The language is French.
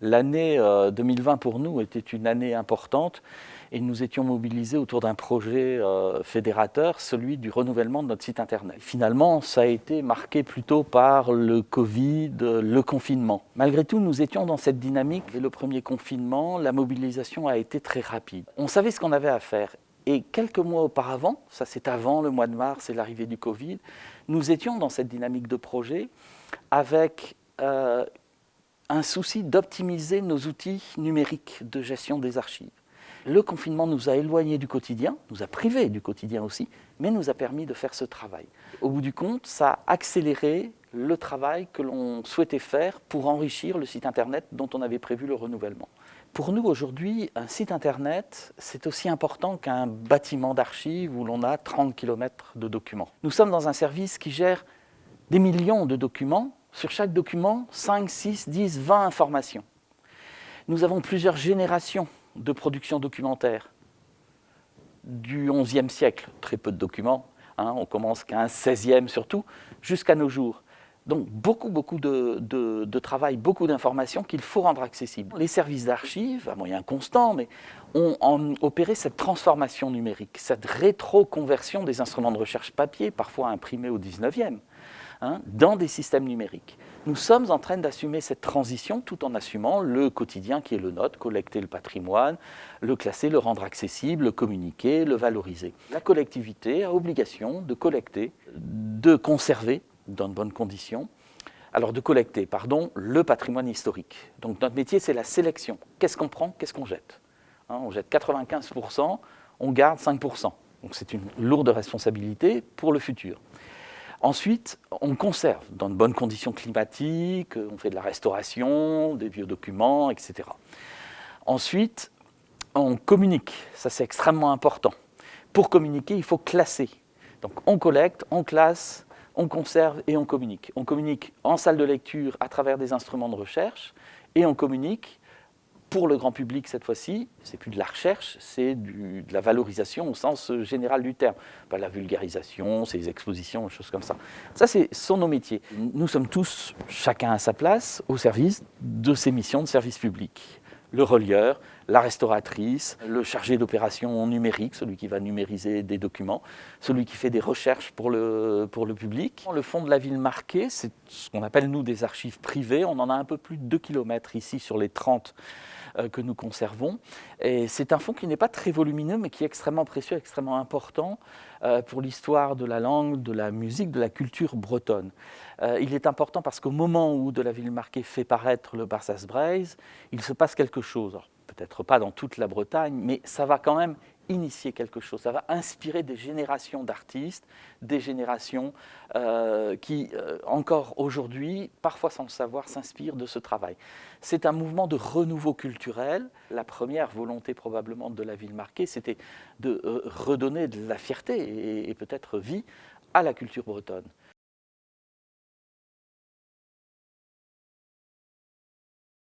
L'année 2020 pour nous était une année importante et nous étions mobilisés autour d'un projet fédérateur, celui du renouvellement de notre site internet. Finalement, ça a été marqué plutôt par le Covid, le confinement. Malgré tout, nous étions dans cette dynamique. Dès le premier confinement, la mobilisation a été très rapide. On savait ce qu'on avait à faire. Et quelques mois auparavant, ça c'est avant le mois de mars et l'arrivée du Covid, nous étions dans cette dynamique de projet avec un souci d'optimiser nos outils numériques de gestion des archives. Le confinement nous a éloignés du quotidien, nous a privés du quotidien aussi, mais nous a permis de faire ce travail. Au bout du compte, ça a accéléré le travail que l'on souhaitait faire pour enrichir le site internet dont on avait prévu le renouvellement. Pour nous aujourd'hui, un site internet, c'est aussi important qu'un bâtiment d'archives où l'on a 30 km de documents. Nous sommes dans un service qui gère des millions de documents. Sur chaque document, 5, 6, 10, 20 informations. Nous avons plusieurs générations de production documentaire. Du XIe siècle, très peu de documents, on commence qu'à un XVIe surtout, jusqu'à nos jours. Donc beaucoup de travail, beaucoup d'informations qu'il faut rendre accessibles. Les services d'archives, à moyen constant, mais ont opéré cette transformation numérique, cette rétroconversion des instruments de recherche papier, parfois imprimés au XIXe, dans des systèmes numériques. Nous sommes en train d'assumer cette transition tout en assumant le quotidien qui est le nôtre, collecter le patrimoine, le classer, le rendre accessible, le communiquer, le valoriser. La collectivité a obligation de collecter, de conserver dans de bonnes conditions, le patrimoine historique. Donc notre métier, c'est la sélection. Qu'est-ce qu'on prend, qu'est-ce qu'on jette ? On jette 95%, on garde 5%. Donc c'est une lourde responsabilité pour le futur. Ensuite, on conserve dans de bonnes conditions climatiques, on fait de la restauration, des vieux documents, etc. Ensuite, on communique, ça c'est extrêmement important. Pour communiquer, il faut classer. Donc on collecte, on classe, on conserve et on communique. On communique en salle de lecture à travers des instruments de recherche et on communique pour le grand public cette fois-ci, c'est plus de la recherche, c'est de la valorisation au sens général du terme. Pas la vulgarisation, c'est les expositions, des choses comme ça. Ça, ce sont nos métiers. Nous sommes tous, chacun à sa place, au service de ces missions de service public. Le relieur, la restauratrice, le chargé d'opérations numériques, celui qui va numériser des documents, celui qui fait des recherches pour le public. Le fonds de la ville marquée, c'est ce qu'on appelle nous des archives privées. On en a un peu plus de 2 km ici sur les 30 que nous conservons. Et c'est un fonds qui n'est pas très volumineux, mais qui est extrêmement précieux, extrêmement important pour l'histoire de la langue, de la musique, de la culture bretonne. Il est important parce qu'au moment où De la Ville Marquée fait paraître le Barsas Braise, il se passe quelque chose. Alors, peut-être pas dans toute la Bretagne, mais ça va quand même initier quelque chose. Ça va inspirer des générations d'artistes, des générations qui, encore aujourd'hui, parfois sans le savoir, s'inspirent de ce travail. C'est un mouvement de renouveau culturel. La première volonté probablement de La Ville Marquée, c'était de redonner de la fierté et peut-être vie à la culture bretonne.